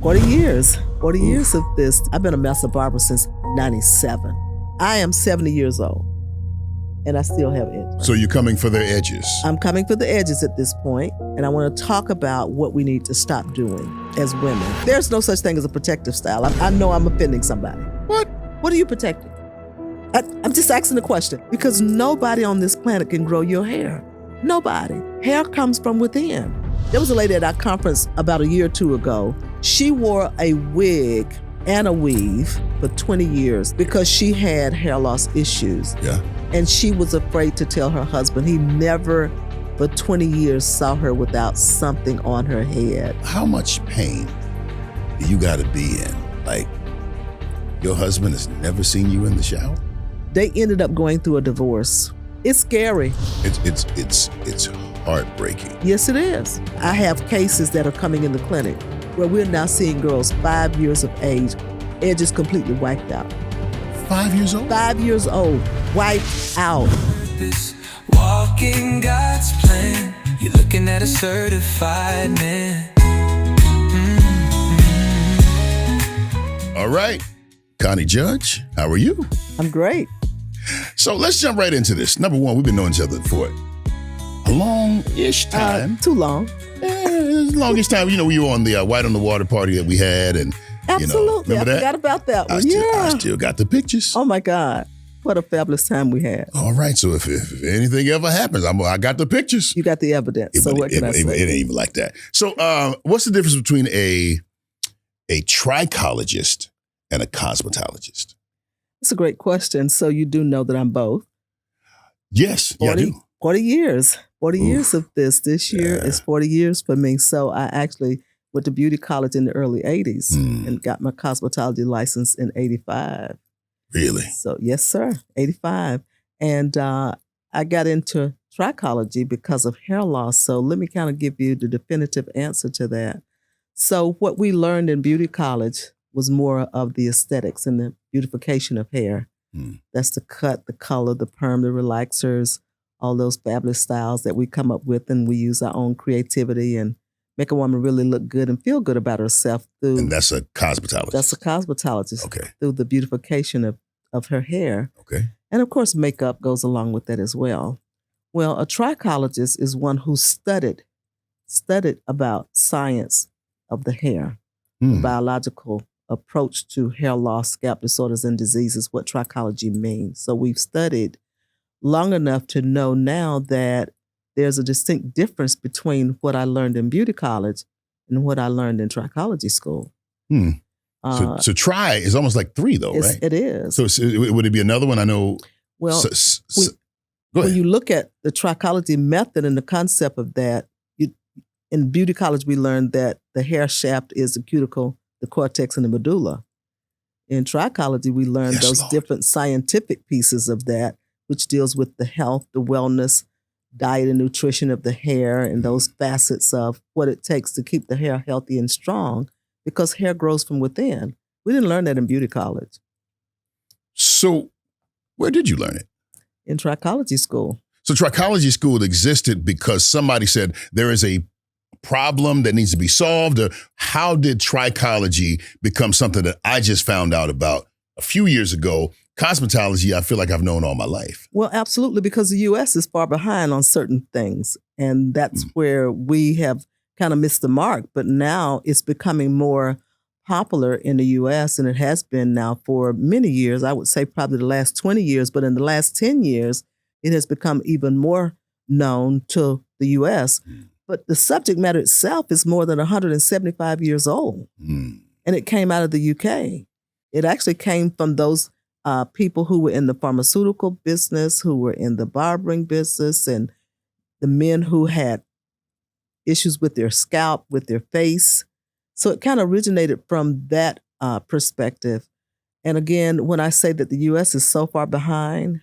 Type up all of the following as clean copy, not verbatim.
40 years. 40 years of this. I've been a master barber since 97. I am 70 years old, and I still have edges. So you're coming for their edges? I'm coming for the edges at this point, and I want to talk about what we need to stop doing as women. There's no such thing as a protective style. I know I'm offending somebody. What? What are you protecting? I'm just asking the question, because nobody on this planet can grow your hair. Nobody. Hair comes from within. There was a lady at our conference about a year or two ago. She wore a wig and a weave for 20 years because she had hair loss issues. Yeah. And she was afraid to tell her husband. He never, for 20 years, saw her without something on her head. How much pain do you got to be in? Like, your husband has never seen you in the shower? They ended up going through a divorce. It's scary. It's heartbreaking. Yes, it is. I have cases that are coming in the clinic where we're now seeing girls 5 years of age, edges completely wiped out. 5 years old? 5 years old, wiped out. Walking God's plan, you're looking at a certified man. All right, Connie Judge, how are you? I'm great. So let's jump right into this. Number one, we've been knowing each other for a long-ish time. Too long. Longest time. You know, we were on the White on the Water party that we had, and Absolutely. remember I that? forgot about that one. I still got the pictures. Oh my God. What a fabulous time we had. All right, so if anything ever happens, I got the pictures. You got the evidence. So what can I say? It ain't even like that. So what's the difference between a trichologist and a cosmetologist? That's a great question. So you do know that I'm both. Yes, yeah, I do. 40 years. 40 years of this. This year is 40 years for me. So I actually went to beauty college in the early 80s and got my cosmetology license in 85. Really? So yes, sir, 85. And I got into trichology because of hair loss. So let me kind of give you the definitive answer to that. So what we learned in beauty college was more of the aesthetics and the beautification of hair. That's the cut, the color, the perm, the relaxers, all those fabulous styles that we come up with, and we use our own creativity and make a woman really look good and feel good about herself through. And that's a cosmetologist. That's a cosmetologist. Okay. Through the beautification of her hair. Okay. And of course, makeup goes along with that as well. Well, a trichologist is one who studied about science of the hair, the biological approach to hair loss, scalp disorders, and diseases, what trichology means. So we've studied long enough to know now that there's a distinct difference between what I learned in beauty college and what I learned in trichology school. So tri is almost like three, though, right? It is. So would it be another one? I know. Well, go ahead. when you look at the trichology method and the concept of that, in beauty college, we learned that the hair shaft is the cuticle, the cortex, and the medulla. In trichology, we learned those different scientific pieces of that, which deals with the health, the wellness, diet and nutrition of the hair, and those facets of what it takes to keep the hair healthy and strong, because hair grows from within. We didn't learn that in beauty college. So where did you learn it? In trichology school. So trichology school existed because somebody said there is a problem that needs to be solved? Or how did trichology become something that I just found out about a few years ago? Cosmetology, I feel like I've known all my life. Well, absolutely, because the U.S. is far behind on certain things. And that's where we have kind of missed the mark. But now it's becoming more popular in the U.S., and it has been now for many years. I would say probably the last 20 years. But in the last 10 years, it has become even more known to the U.S. But the subject matter itself is more than 175 years old. And it came out of the UK. It actually came from those people who were in the pharmaceutical business, who were in the barbering business, and the men who had issues with their scalp, with their face. So it kind of originated from that perspective. And again, when I say that the U.S. is so far behind,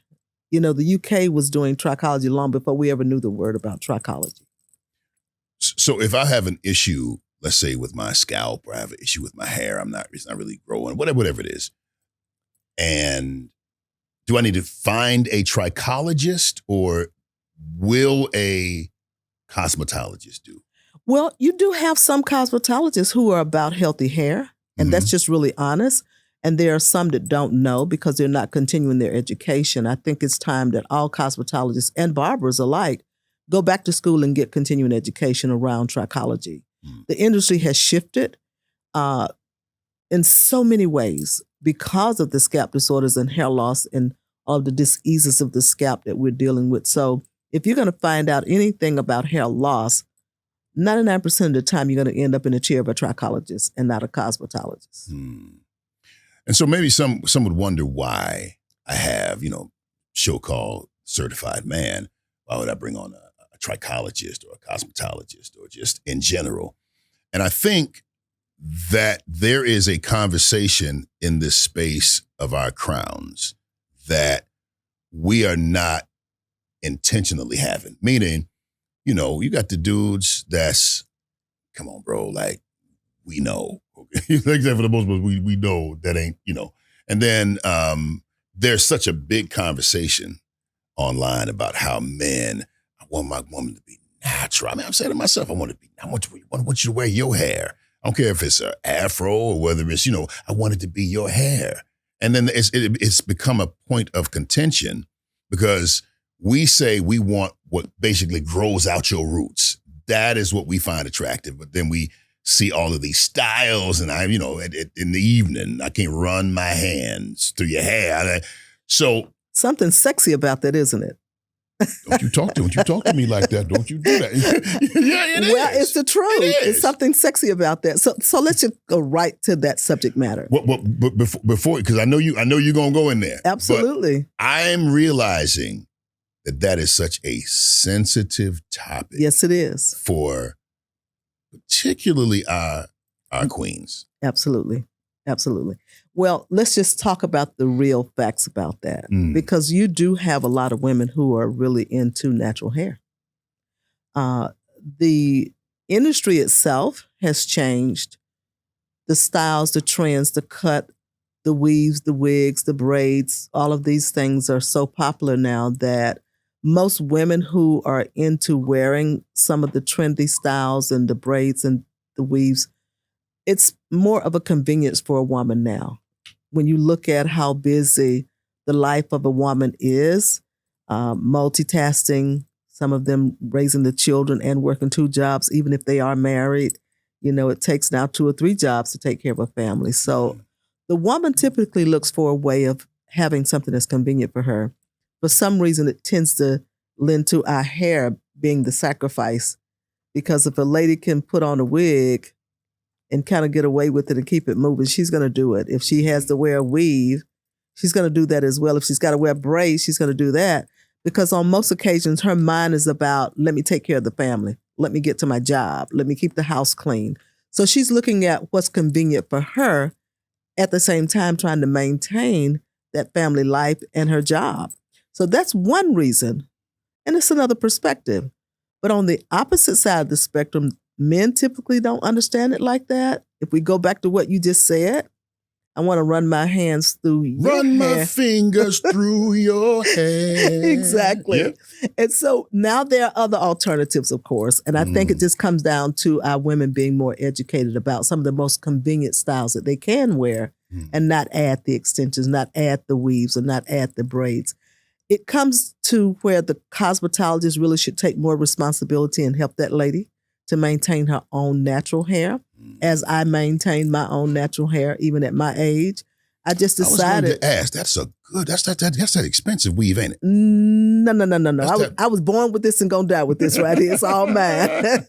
the UK was doing trichology long before we ever knew the word about trichology. So if I have an issue, let's say with my scalp, or I have an issue with my hair, it's not really growing, whatever it is. And do I need to find a trichologist, or will a cosmetologist do? Well, you do have some cosmetologists who are about healthy hair, and that's just really honest. And there are some that don't know because they're not continuing their education. I think it's time that all cosmetologists and barbers alike go back to school and get continuing education around trichology. The industry has shifted in so many ways because of the scalp disorders and hair loss and all the diseases of the scalp that we're dealing with. So if you're going to find out anything about hair loss, 99% of the time you're going to end up in the chair of a trichologist and not a cosmetologist. And so maybe some would wonder why I have, show called Certified Man. Why would I bring on a trichologist or a cosmetologist or just in general? And I think that there is a conversation in this space of our crowns that we are not intentionally having. Meaning, you got the dudes that's, come on, bro, like, we know. Except for the most of us, we know that ain't, And then there's such a big conversation online about how men, I want my woman to be natural. I mean, I'm saying to myself, I want you to wear your hair. I don't care if it's an afro or whether it's, I want it to be your hair. And then it's become a point of contention because we say we want what basically grows out your roots. That is what we find attractive. But then we see all of these styles and in the evening, I can't run my hands through your hair. So something sexy about that, isn't it? Don't you talk to me like that. Don't you do that. Yeah, Well, it's the truth. It's something sexy about that. So let's just go right to that subject matter. But before, because I know you're going to go in there. Absolutely. But I'm realizing that is such a sensitive topic. Yes, it is. For particularly our queens. Absolutely. Absolutely. Well, let's just talk about the real facts about that because you do have a lot of women who are really into natural hair. The industry itself has changed. The styles, the trends, the cut, the weaves, the wigs, the braids, all of these things are so popular now that most women who are into wearing some of the trendy styles and the braids and the weaves, it's more of a convenience for a woman now. When you look at how busy the life of a woman is, multitasking, some of them raising the children and working 2 jobs, even if they are married, it takes now 2 or 3 jobs to take care of a family. So the woman typically looks for a way of having something that's convenient for her. For some reason, it tends to lend to our hair being the sacrifice because if a lady can put on a wig and kind of get away with it and keep it moving, she's going to do it. If she has to wear a weave, she's going to do that as well. If she's got to wear braids, she's going to do that because on most occasions, her mind is about, let me take care of the family. Let me get to my job. Let me keep the house clean. So she's looking at what's convenient for her at the same time trying to maintain that family life and her job. So that's one reason. And it's another perspective. But on the opposite side of the spectrum, men typically don't understand it like that. If we go back to what you just said, I want to run my hands through your hair. My fingers through your hair. Exactly. Yep. And so now there are other alternatives, of course. And I think it just comes down to our women being more educated about some of the most convenient styles that they can wear and not add the extensions, not add the weaves, or not add the braids. It comes to where the cosmetologist really should take more responsibility and help that lady to maintain her own natural hair, as I maintain my own natural hair, even at my age. I just decided. I was going to ask. That's that expensive weave, ain't it? No. I was born with this and gonna die with this right here. It's all mine.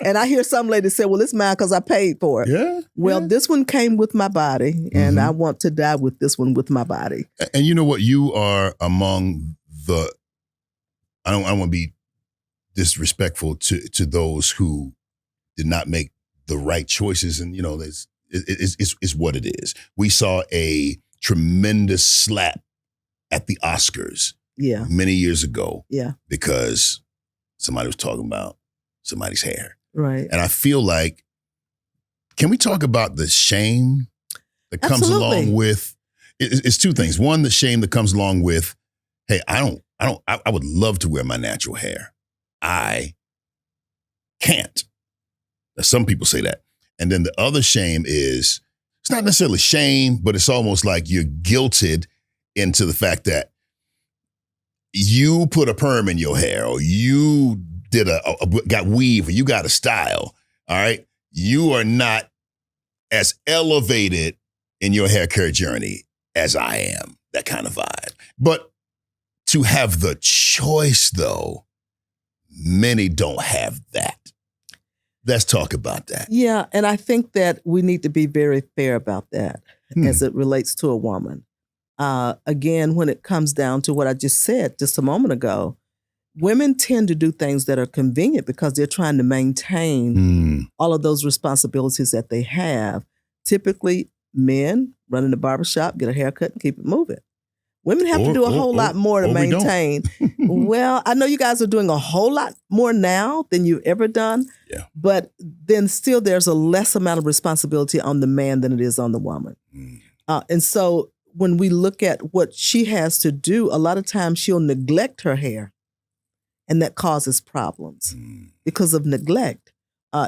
And I hear some ladies say, "Well, it's mine because I paid for it." Yeah. Well, this one came with my body, and I want to die with this one with my body. And you know what? You are among the. I don't want to be disrespectful to those who did not make the right choices, and it's what it is. We saw a tremendous slap at the Oscars many years ago because somebody was talking about somebody's hair. Right. And I feel like, can we talk about the shame that comes along with, it's 2 things. One, the shame that comes along with, hey, I would love to wear my natural hair. I can't. Some people say that. And then the other shame is, it's not necessarily shame, but it's almost like you're guilted into the fact that you put a perm in your hair, or you did got weave, or you got a style. All right. You are not as elevated in your hair care journey as I am, that kind of vibe. But to have the choice, though, many don't have that. Let's talk about that. Yeah, and I think that we need to be very fair about that as it relates to a woman. Again, when it comes down to what I just said just a moment ago, women tend to do things that are convenient because they're trying to maintain all of those responsibilities that they have. Typically, men run in the barbershop, get a haircut, and keep it moving. Women have to do a whole lot more to maintain. Well, I know you guys are doing a whole lot more now than you've ever done, but then still there's a less amount of responsibility on the man than it is on the woman. And so when we look at what she has to do, a lot of times she'll neglect her hair, and that causes problems because of neglect.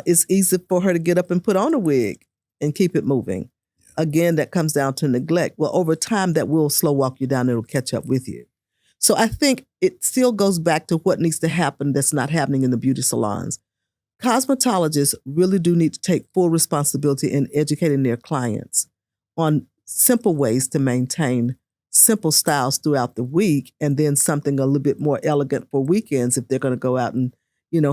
It's easy for her to get up and put on a wig and keep it moving. Again, that comes down to neglect. Well, over time, that will slow walk you down. It'll catch up with you. So I think it still goes back to what needs to happen that's not happening in the beauty salons. Cosmetologists really do need to take full responsibility in educating their clients on simple ways to maintain simple styles throughout the week, and then something a little bit more elegant for weekends if they're going to go out and,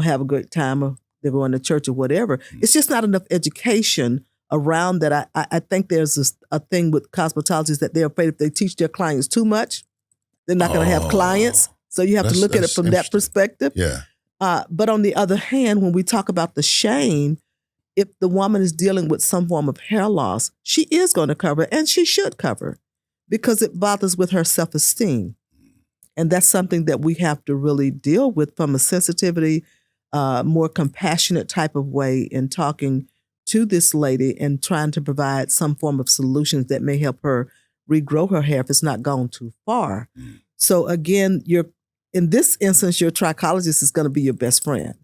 have a great time, or they're going to church or whatever. It's just not enough education around that. I think there's a thing with cosmetologists that they're afraid if they teach their clients too much, they're not going to have clients. So you have to look at it from that perspective. Yeah. But on the other hand, when we talk about the shame, if the woman is dealing with some form of hair loss, she is going to cover, and she should cover, because it bothers with her self-esteem. And that's something that we have to really deal with from a sensitivity, more compassionate type of way in talking to this lady and trying to provide some form of solutions that may help her regrow her hair if it's not gone too far. So again, in this instance, your trichologist is going to be your best friend.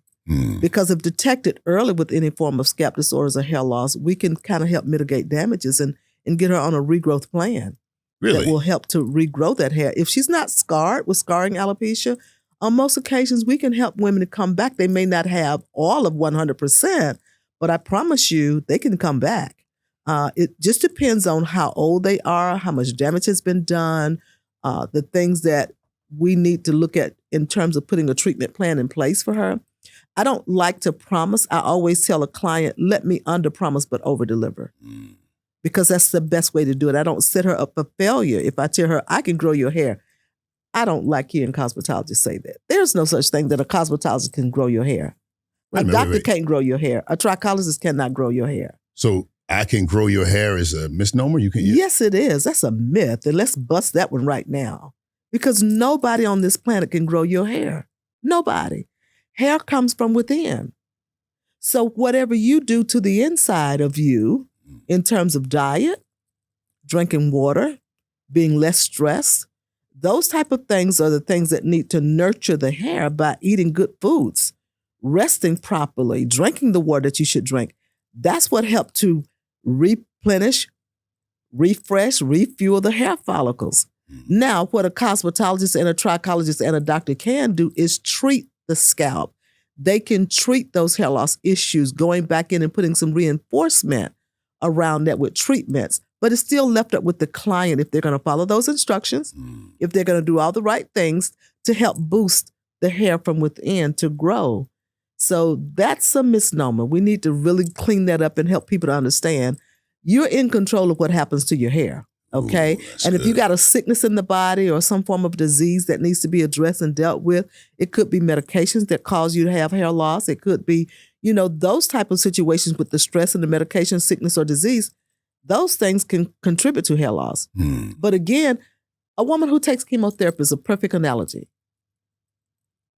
Because if detected early with any form of scalp disorders or hair loss, we can kind of help mitigate damages and get her on a regrowth plan. That will help to regrow that hair. If she's not scarred with scarring alopecia, on most occasions, we can help women to come back. They may not have all of 100%, but I promise you, they can come back. It just depends on how old they are, how much damage has been done, the things that we need to look at in terms of putting a treatment plan in place for her. I don't like to promise. I always tell a client, let me under-promise but over-deliver. Because that's the best way to do it. I don't set her up for failure. If I tell her, I can grow your hair, I don't like hearing cosmetologists say that. There's no such thing that a cosmetologist can grow your hair. A doctor can't grow your hair. A trichologist cannot grow your hair. So I can grow your hair is a misnomer? Yes, it is. That's a myth. And let's bust that one right now. Because nobody on this planet can grow your hair. Nobody. Hair comes from within. So whatever you do to the inside of you, in terms of diet, drinking water, being less stressed, those type of things are the things that need to nurture the hair by eating good foods, resting properly, drinking the water that you should drink. That's what helped to replenish, refresh, refuel the hair follicles. Now, what a cosmetologist and a trichologist and a doctor can do is treat the scalp. They can treat those hair loss issues, going back in and putting some reinforcement around that with treatments, but it's still left up with the client if they're going to follow those instructions, if they're going to do all the right things to help boost the hair from within to grow. So that's a misnomer. We need to really clean that up and help people to understand you're in control of what happens to your hair, okay? And if you got a sickness in the body or some form of disease that needs to be addressed and dealt with, it could be medications that cause you to have hair loss. It could be those type of situations with the stress and the medication, sickness or disease, those things can contribute to hair loss. But again, a woman who takes chemotherapy is a perfect analogy.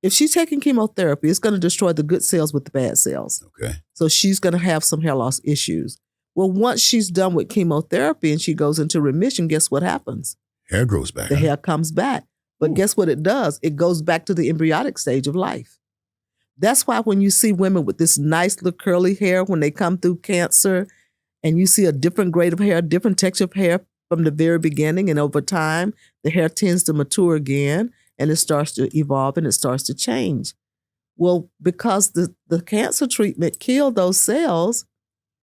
If she's taking chemotherapy, it's going to destroy the good cells with the bad cells. Okay. So she's going to have some hair loss issues. Well, once she's done with chemotherapy and she goes into remission, guess what happens? Hair grows back. The hair comes back. But guess what it does? It goes back to the embryonic stage of life. That's why when you see women with this nice little curly hair when they come through cancer, and you see a different grade of hair, different texture of hair from the very beginning, and over time, the hair tends to mature again, and it starts to evolve and it starts to change. Well, because the cancer treatment killed those cells,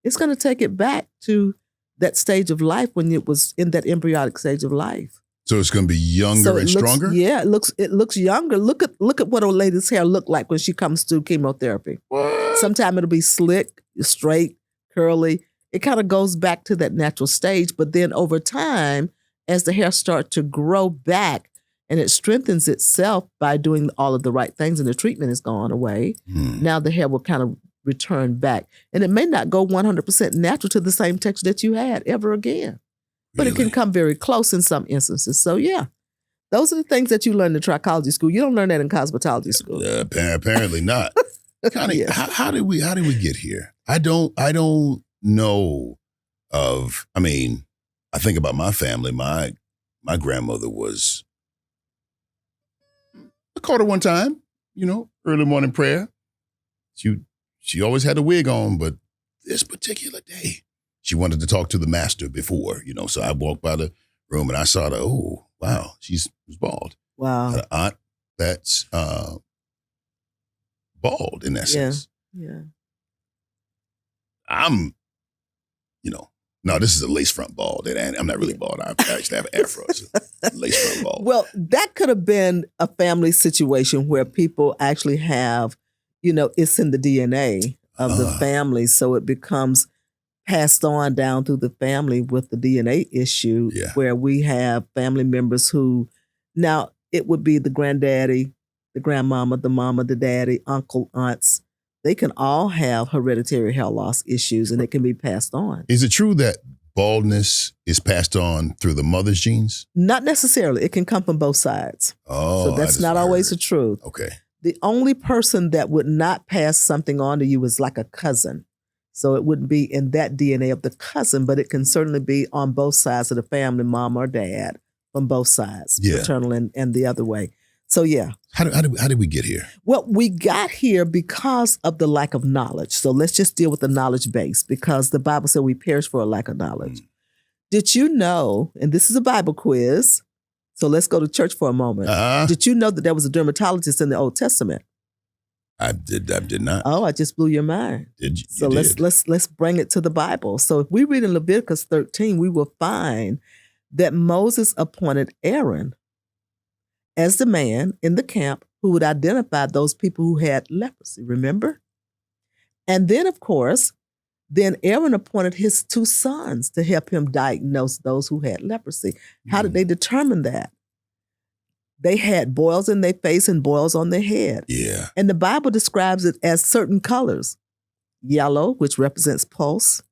it's going to take it back to that stage of life when it was in that embryonic stage of life. So it's going to be younger and stronger? Yeah, it looks younger. Look at what a lady's hair look like when she comes through chemotherapy. What? Sometimes it'll be slick, straight, curly. It kind of goes back to that natural stage. But then over time, as the hair starts to grow back and it strengthens itself by doing all of the right things and the treatment is gone away, now the hair will kind of return back. And it may not go 100% natural to the same texture that you had ever again. But it can come very close in some instances. So yeah, those are the things that you learn in trichology school. You don't learn that in cosmetology school. Apparently not. Connie, Yeah. how did we get here? I don't know of. I mean, I think about my family. My grandmother was. I caught her one time. Early morning prayer. She always had a wig on, but this particular day, she wanted to talk to the master before, so I walked by the room and I saw her. Oh, wow, she's bald. Wow. I had an aunt that's bald in that sense. Yeah. I'm, no, this is a lace front bald. And I'm not really bald. I actually have an afro. It's a lace front bald. Well, that could have been a family situation where people actually have, it's in the DNA of the family. So it becomes passed on down through the family with the DNA issue where we have family members who, now it would be the granddaddy, the grandmama, the mama, the daddy, uncle, aunts. They can all have hereditary hair loss issues and it can be passed on. Is it true that baldness is passed on through the mother's genes? Not necessarily. It can come from both sides. Oh, so that's not always the truth. Okay. The only person that would not pass something on to you is like a cousin. So it wouldn't be in that DNA of the cousin, but it can certainly be on both sides of the family, mom or dad, from both sides, paternal and the other way. So yeah. How did we get here? Well, we got here because of the lack of knowledge. So let's just deal with the knowledge base because the Bible said we perish for a lack of knowledge. Did you know, and this is a Bible quiz, so let's go to church for a moment. Did you know that there was a dermatologist in the Old Testament? I did not. Oh, I just blew your mind. Did you? So let's bring it to the Bible. So if we read in Leviticus 13, we will find that Moses appointed Aaron as the man in the camp who would identify those people who had leprosy, remember? And then, of course, Aaron appointed his 2 sons to help him diagnose those who had leprosy. How did they determine that? They had boils in their face and boils on their head. Yeah. And the Bible describes it as certain colors. Yellow, which represents pulse,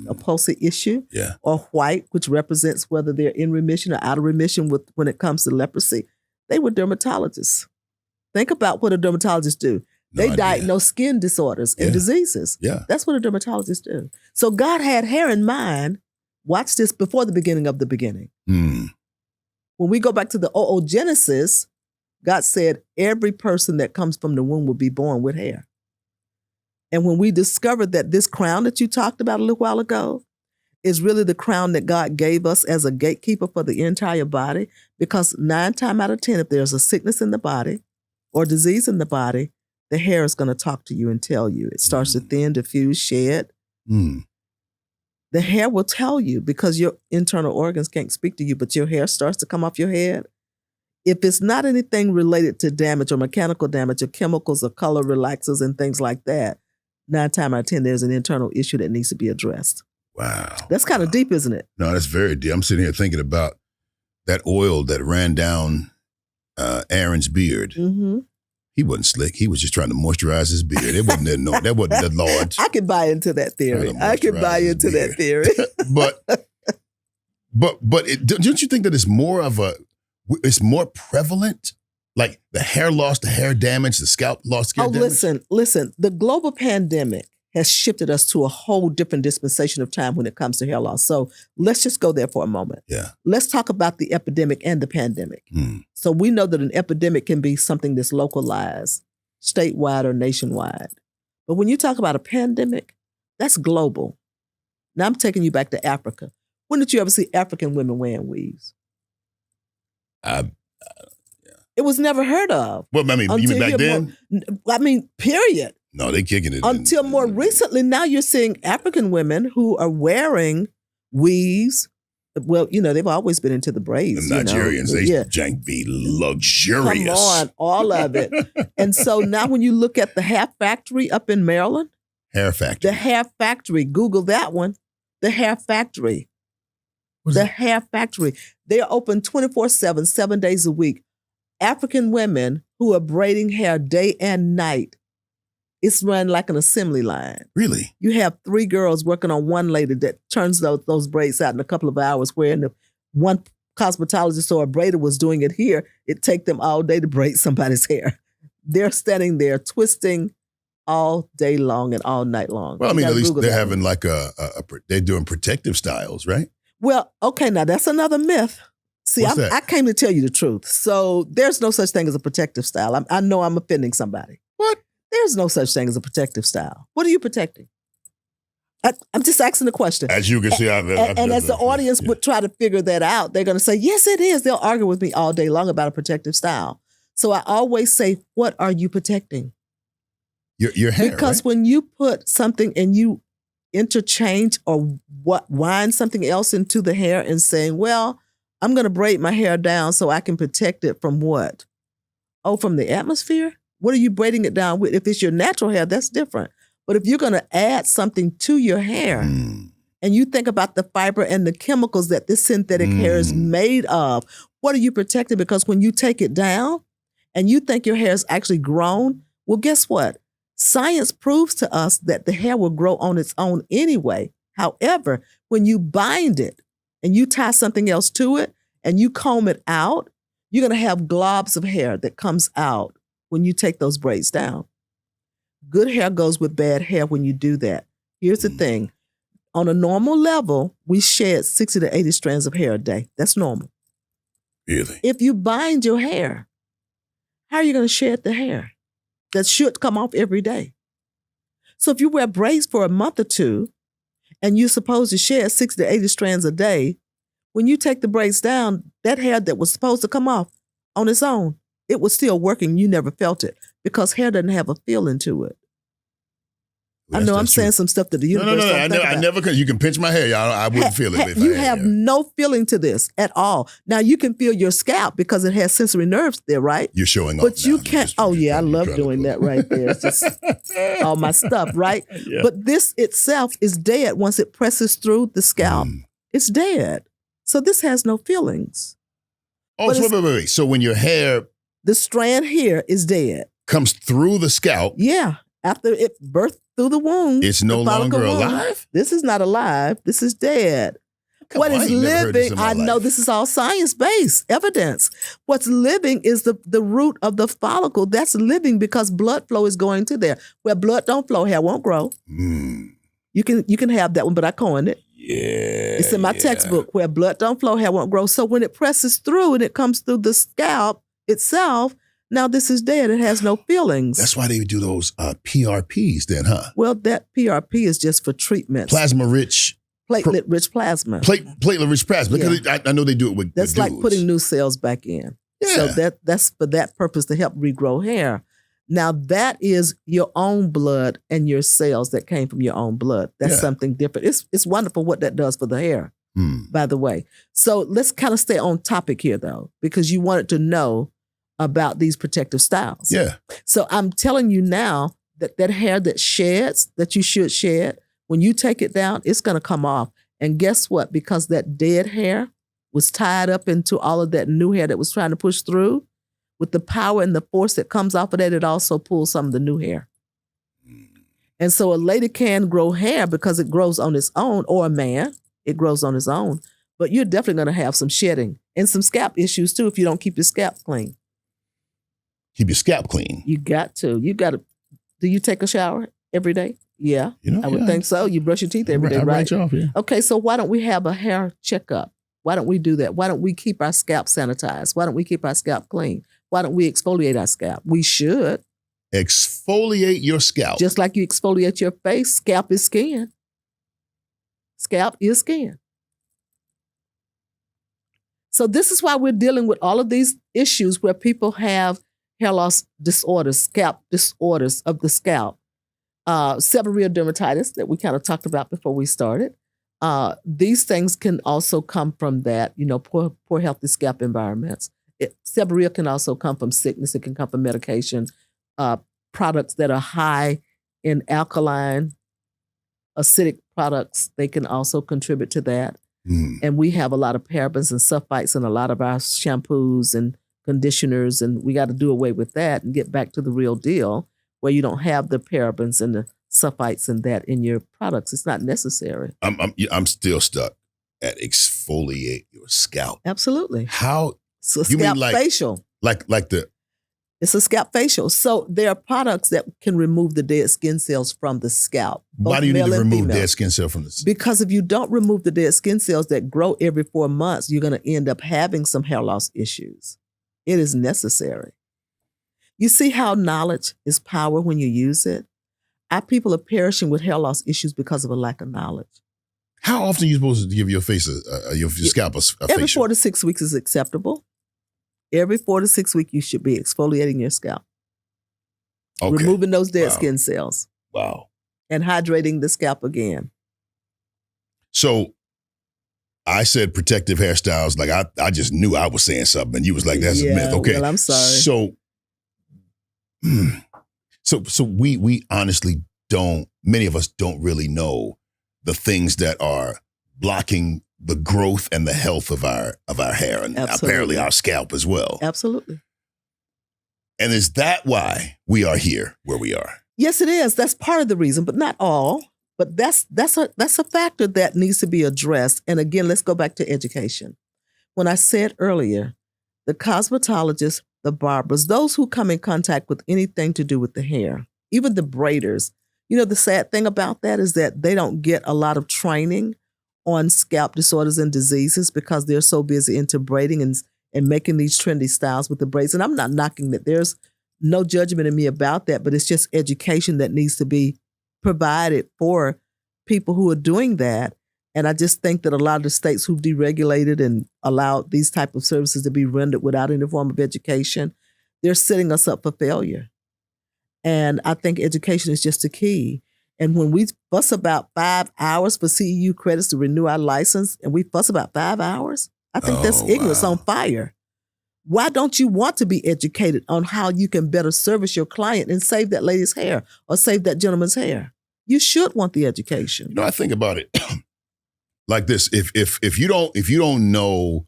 a pulsy issue. Yeah. Or white, which represents whether they're in remission or out of remission when it comes to leprosy. They were dermatologists. Think about what a dermatologist do. They diagnose skin disorders and diseases. Yeah. That's what a dermatologist do. So God had hair in mind. Watch this before the beginning of the beginning. When we go back to the oogenesis, God said every person that comes from the womb will be born with hair. And when we discovered that this crown that you talked about a little while ago is really the crown that God gave us as a gatekeeper for the entire body, because 9 times out of 10, if there's a sickness in the body or disease in the body, the hair is going to talk to you and tell you. It starts to thin, diffuse, shed. The hair will tell you because your internal organs can't speak to you, but your hair starts to come off your head. If it's not anything related to damage or mechanical damage or chemicals or color relaxers and things like that, 9 times out of 10, there's an internal issue that needs to be addressed. Wow. That's kind of deep, isn't it? No, that's very deep. I'm sitting here thinking about that oil that ran down Aaron's beard. He wasn't slick. He was just trying to moisturize his beard. It wasn't that wasn't the Lord. I can buy into that theory. I can buy into that theory. but don't you think that it's more prevalent? Like the hair loss, the hair damage, the scalp loss, skin damage? Listen. The global pandemic has shifted us to a whole different dispensation of time when it comes to hair loss. So let's just go there for a moment. Yeah. Let's talk about the epidemic and the pandemic. So we know that an epidemic can be something that's localized statewide or nationwide. But when you talk about a pandemic, that's global. Now I'm taking you back to Africa. When did you ever see African women wearing weaves? It was never heard of. Well, I mean, you mean back then? Period. No, they kicking it. Until more recently, now you're seeing African women who are wearing weaves. Well, they've always been into the braids. The Nigerians, they jank be luxurious. Come on, all of it. And so now when you look at the Hair Factory up in Maryland. Hair Factory. The Hair Factory. Google that one. The Hair Factory. Hair Factory. They're open 24/7, 7 days a week. African women who are braiding hair day and night. It's run like an assembly line. Really? You have 3 girls working on one lady that turns those braids out in a couple of hours, where if one cosmetologist or a braider was doing it here, it'd take them all day to braid somebody's hair. They're standing there twisting all day long and all night long. Well, I mean, at least they're having like they're doing protective styles, right? Well, okay, now that's another myth. See, I came to tell you the truth. So there's no such thing as a protective style. I know I'm offending somebody. What? There's no such thing as a protective style. What are you protecting? I'm just asking the question. As you can see, and as the audience would try to figure that out, they're going to say, yes, it is. They'll argue with me all day long about a protective style. So I always say, what are you protecting? Your hair, because when you put something and you interchange or wind something else into the hair and saying, well, I'm going to braid my hair down so I can protect it from what? Oh, from the atmosphere? What are you braiding it down with? If it's your natural hair, that's different. But if you're going to add something to your hair and you think about the fiber and the chemicals that this synthetic hair is made of, what are you protecting? Because when you take it down and you think your hair is actually grown, well, guess what? Science proves to us that the hair will grow on its own anyway. However, when you bind it and you tie something else to it and you comb it out, you're going to have globs of hair that comes out when you take those braids down. Good hair goes with bad hair when you do that. Here's the thing. On a normal level, we shed 60 to 80 strands of hair a day. That's normal. Really? If you bind your hair, how are you going to shed the hair? That should come off every day. So if you wear braids for a month or two, and you're supposed to shed 60 to 80 strands a day, when you take the braids down, that hair that was supposed to come off on its own, it was still working. You never felt it because hair doesn't have a feeling to it. Well, I know I'm saying some stuff that the universe don't think about. I never could. You can pinch my hair. Y'all. I wouldn't feel it. You have no feeling to this at all. Now, you can feel your scalp because it has sensory nerves there, right? You're showing off. But you can't. Oh, yeah, I love doing that right there. It's just all my stuff, right? Yeah. But this itself is dead once it presses through the scalp. It's dead. So this has no feelings. Oh, so wait. So when your hair... The strand here is dead. Comes through the scalp. Yeah. After it birthed through the womb. It's no longer alive? This is not alive. This is dead. What is living, I know this is all science-based evidence. What's living is the root of the follicle. That's living because blood flow is going to there. Where blood don't flow, hair won't grow. You can have that one, but I coined it. Yeah. It's in my textbook. Where blood don't flow, hair won't grow. So when it presses through and it comes through the scalp itself, now this is dead. It has no feelings. That's why they do those PRPs then, huh? Well, that PRP is just for treatments. Plasma-rich. Platelet-rich plasma. Platelet-rich plasma. Because I know they do it with That's like putting new cells back in. Yeah. So that's for that purpose, to help regrow hair. Now, that is your own blood and your cells that came from your own blood. That's something different. It's wonderful what that does for the hair, by the way. So let's kind of stay on topic here, though, because you wanted to know about these protective styles. Yeah. So I'm telling you now that hair that sheds, that you should shed, when you take it down, it's going to come off. And guess what? Because that dead hair was tied up into all of that new hair that was trying to push through, with the power and the force that comes off of that, it also pulls some of the new hair. And so a lady can grow hair because it grows on its own, or a man, it grows on its own. But you're definitely going to have some shedding and some scalp issues too if you don't keep your scalp clean. Keep your scalp clean. You got to. Do you take a shower every day? Yeah, I would think so. You brush your teeth every day, right? Branch off, yeah. Okay, so why don't we have a hair checkup? Why don't we do that? Why don't we keep our scalp sanitized? Why don't we keep our scalp clean? Why don't we exfoliate our scalp? We should. Exfoliate your scalp. Just like you exfoliate your face, scalp is skin. Scalp is skin. So this is why we're dealing with all of these issues where people have hair loss disorders, scalp disorders of the scalp, seborrheic dermatitis that we kind of talked about before we started. These things can also come from that, poor healthy scalp environments. Seborrhea can also come from sickness. It can come from medication, products that are high in alkaline, acidic products. They can also contribute to that. And we have a lot of parabens and sulfites in a lot of our shampoos and conditioners, and we got to do away with that and get back to the real deal where you don't have the parabens and the sulfites and that in your products. It's not necessary. I'm still stuck at exfoliate your scalp. Absolutely. How? It's a You mean scalp facial. Like the It's a scalp facial. So there are products that can remove the dead skin cells from the scalp. why do you need male to and remove female. dead skin cell from the Because if you don't remove the dead skin cells that grow every 4 months, you're going to end up having some hair loss issues. It is necessary. You see how knowledge is power when you use it? Our people are perishing with hair loss issues because of a lack of knowledge. How often are you supposed to give your face your scalp a Every facial? 4 to 6 weeks is acceptable. Every 4 to 6 weeks, you should be exfoliating your scalp, Okay. removing those dead Wow. skin cells, Wow. and hydrating the scalp again. So I said protective hairstyles. Like I just knew I was saying something, and you was like, "That's a myth." Okay. Well, I'm sorry. So we honestly don't. Many of us don't really know the things that are blocking the growth and the health of our hair, and Absolutely. apparently our scalp as well. Absolutely. And is that why we are here where we are? Yes, it is. That's part of the reason, but not all. But that's a factor that needs to be addressed. And again, let's go back to education. When I said earlier, the cosmetologists, the barbers, those who come in contact with anything to do with the hair, even the braiders, the sad thing about that is that they don't get a lot of training on scalp disorders and diseases because they're so busy into braiding and making these trendy styles with the braids. And I'm not knocking that. There's no judgment in me about that, but it's just education that needs to be provided for people who are doing that. And I just think that a lot of the states who've deregulated and allowed these type of services to be rendered without any form of education, they're setting us up for failure. And I think education is just the key. And when we fuss about 5 hours for CEU credits to renew our license, and we fuss about 5 hours, I think that's ignorance on fire. Why don't you want to be educated on how you can better service your client and save that lady's hair or save that gentleman's hair? You should want the education. I think about it like this: if you don't know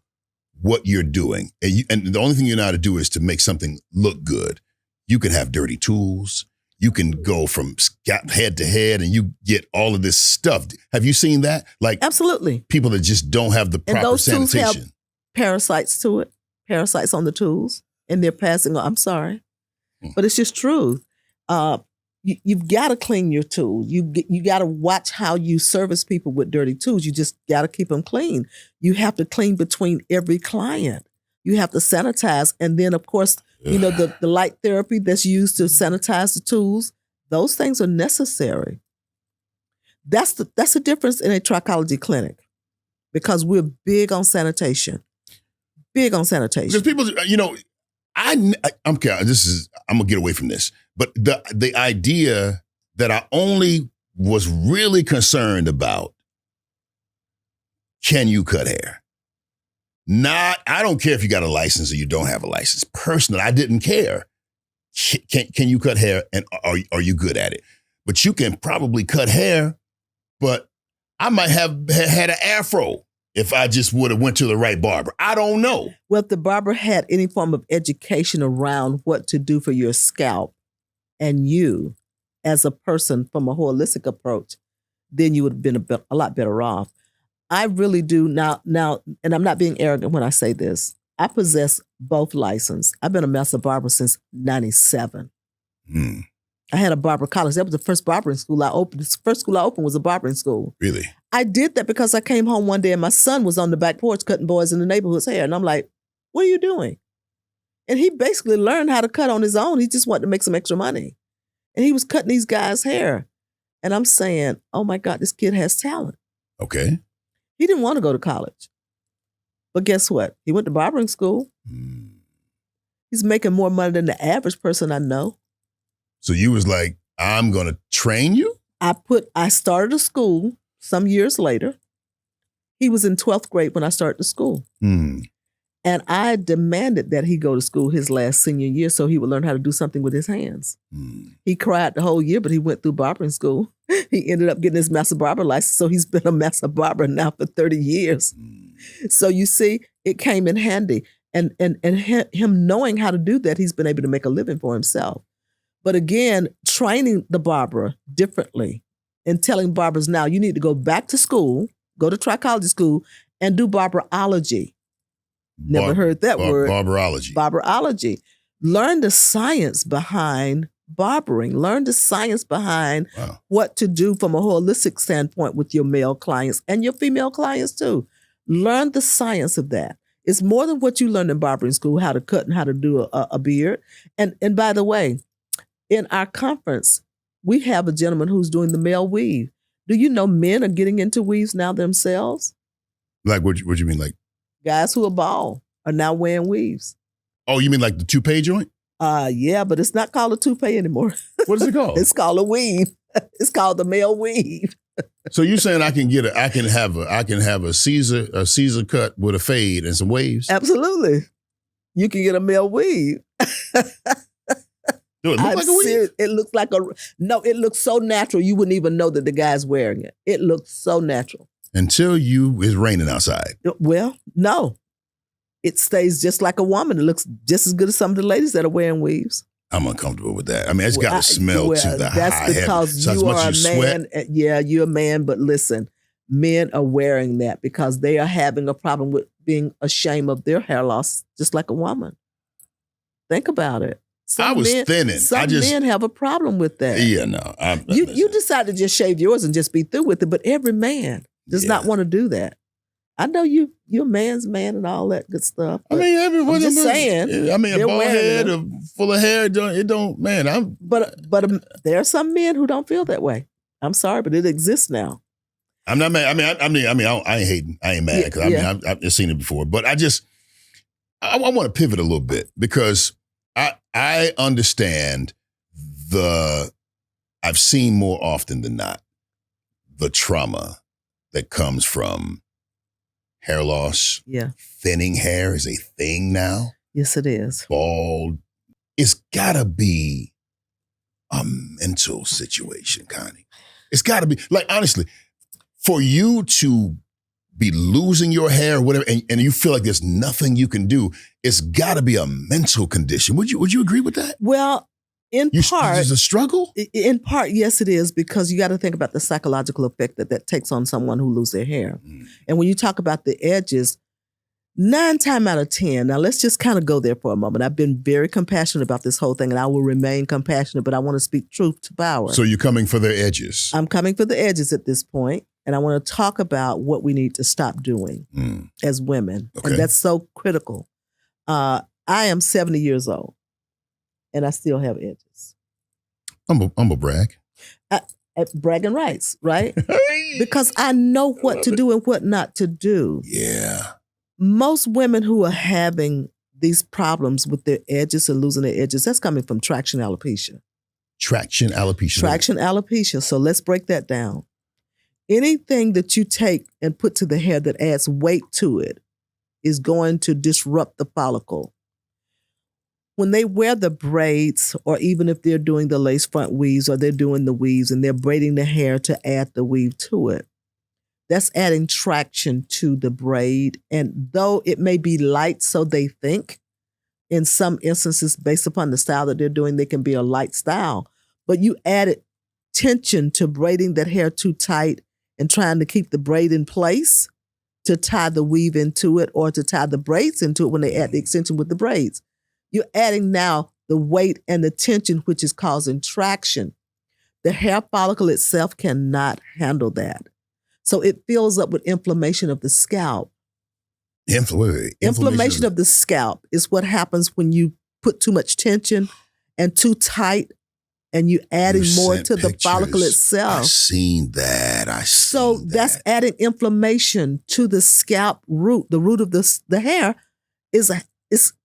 what you're doing, and the only thing you know how to do is to make something look good, you can have dirty tools. You can go from head to head, and you get all of this stuff. Have you seen that? Like Absolutely. people that just don't have the And proper those tools sanitation. have parasites to it, parasites on the tools, and they're passing on. I'm sorry, but it's just truth. You've got to clean your tool. You got to watch how you service people with dirty tools. You just got to keep them clean. You have to clean between every client. You have to sanitize. And then, of course, the light therapy that's used to sanitize the tools, those things are necessary. That's the difference in a trichology clinic because we're big on sanitation. Big on sanitation. Because people, I'm gonna get away from this, but the idea that I only was really concerned about, can you cut hair? I don't care if you got a license or you don't have a license. Personally, I didn't care. Can you cut hair, and are you good at it? But you can probably cut hair, but I might have had an afro if I just would have went to the right barber. I don't know. Well, if the barber had any form of education around what to do for your scalp and you as a person from a holistic approach, then you would have been a lot better off. I really do now, and I'm not being arrogant when I say this. I possess both licenses. I've been a master barber since 97. I had a barber college. That was the first barbering school I opened. The first school I opened was a barbering school. Really? I did that because I came home one day and my son was on the back porch cutting boys in the neighborhood's hair. And I'm like, what are you doing? And he basically learned how to cut on his own. He just wanted to make some extra money. And he was cutting these guys' hair. And I'm saying, oh my God, this kid has talent. Okay. He didn't want to go to college. But guess what? He went to barbering school. He's making more money than the average person I know. So you was like, I'm going to train you? I started a school some years later. He was in 12th grade when I started the school. And I demanded that he go to school his last senior year so he would learn how to do something with his hands. He cried the whole year, but he went through barbering school. He ended up getting his master barber license, so he's been a master barber now for 30 years. So you see, it came in handy. And him knowing how to do that, he's been able to make a living for himself. But again, training the barber differently and telling barbers now, you need to go back to school, go to Trichologist school, and do barberology. Never heard that word. Barberology. Barberology. Learn the science behind barbering. Learn the science behind what to do from a holistic standpoint with your male clients and your female clients too. Learn the science of that. It's more than what you learn in barbering school, how to cut and how to do a beard. And by the way, in our conference, we have a gentleman who's doing the male weave. Do you know men are getting into weaves now themselves? Like what you mean? Like guys who are bald are now wearing weaves. Oh, you mean like the toupee joint? Yeah, but it's not called a toupee anymore. What is it called? It's called a weave. It's called the male weave. So you're saying I can have a Caesar cut with a fade and some waves? Absolutely. You can get a male weave. Do it look like a weave? It looks like it looks so natural you wouldn't even know that the guy's wearing it. It looks so natural. Until it's raining outside. Well, no. It stays just like a woman. It looks just as good as some of the ladies that are wearing weaves. I'm uncomfortable with that. I mean, it's got to smell to the that's high because heaven. you are a man. Sweat. Yeah, you're a man, but listen, men are wearing that because they are having a problem with being ashamed of their hair loss, just like a woman. Think about it. I was thinning. Some men have a problem with that. Yeah, no. You decide to just shave yours and just be through with it, but every man does not want to do that. I know you're a man's man and all that good stuff. I mean, I'm just saying. I mean, a bald head full of hair, it don't, man. But there are some men who don't feel that way. I'm sorry, but it exists now. I'm not mad. I ain't hating. I ain't mad because I've seen it before. But I want to pivot a little bit because I understand I've seen more often than not the trauma that comes from hair loss. Yeah. Thinning hair is a thing now. Yes, it is. Bald. It's gotta be a mental situation, Connie. It's gotta be, like, honestly, for you to be losing your hair or whatever, and you feel like there's nothing you can do, it's gotta be a mental condition. Would you agree with that? Well, in part, it's a struggle? In part, yes, it is, because you got to think about the psychological effect that takes on someone who loses their hair. And when you talk about the edges, 9 times out of 10, now let's just kind of go there for a moment. I've been very compassionate about this whole thing, and I will remain compassionate, but I want to speak truth to power. So you're coming for their edges? I'm coming for the edges at this point, and I want to talk about what we need to stop doing as women. Okay. And that's so critical. I am 70 years old. And I still have edges. I'm a brag. Bragging rights, right? Because I know what to do and what not to do. Yeah. Most women who are having these problems with their edges and losing their edges, that's coming from traction alopecia. Traction alopecia. Traction alopecia. So let's break that down. Anything that you take and put to the hair that adds weight to it is going to disrupt the follicle. When they wear the braids, or even if they're doing the lace front weaves or they're doing the weaves and they're braiding the hair to add the weave to it, that's adding traction to the braid. And though it may be light, so they think, in some instances, based upon the style that they're doing, they can be a light style. But you added tension to braiding that hair too tight and trying to keep the braid in place to tie the weave into it or to tie the braids into it when they add the extension with the braids. You're adding now the weight and the tension, which is causing traction. The hair follicle itself cannot handle that. So it fills up with inflammation of the scalp. Inflammation of the scalp is what happens when you put too much tension and too tight, and you adding more to the follicle itself. I've seen that. That's adding inflammation to the scalp root. The root of the hair is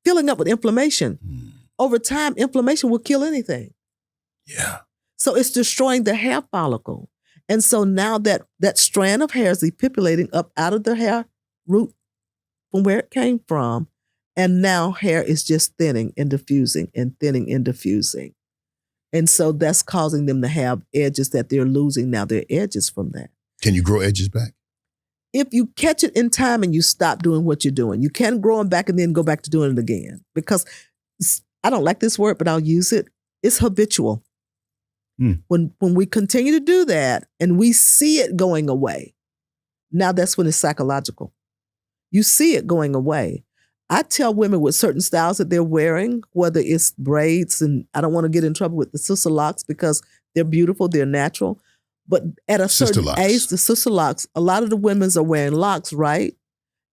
filling up with inflammation. Over time, inflammation will kill anything. Yeah. So it's destroying the hair follicle. And so now that strand of hair is epipulating up out of the hair root from where it came from. And now hair is just thinning and diffusing and thinning and diffusing. And so that's causing them to have edges that they're losing now. Their edges from that. Can you grow edges back? If you catch it in time and you stop doing what you're doing, you can grow them back and then go back to doing it again. Because I don't like this word, but I'll use it. It's habitual. When we continue to do that and we see it going away, now that's when it's psychological. You see it going away. I tell women with certain styles that they're wearing, whether it's braids, and I don't want to get in trouble with the sister locks because they're beautiful, they're natural. But at a certain age, the sister locks, a lot of the women are wearing locks, right?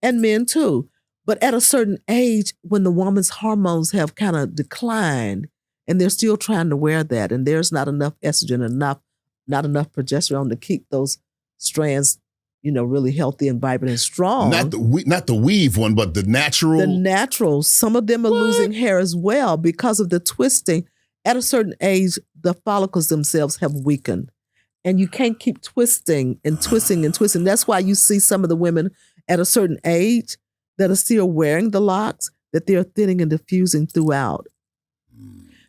And men too. But at a certain age, when the woman's hormones have kind of declined, and they're still trying to wear that, and there's not enough estrogen, not enough progesterone to keep those strands, really healthy and vibrant and strong. Not the weave one, but the natural. The natural. Some of them are losing hair as well because of the twisting. At a certain age, the follicles themselves have weakened. And you can't keep twisting and twisting and twisting. That's why you see some of the women at a certain age that are still wearing the locks, that they're thinning and diffusing throughout.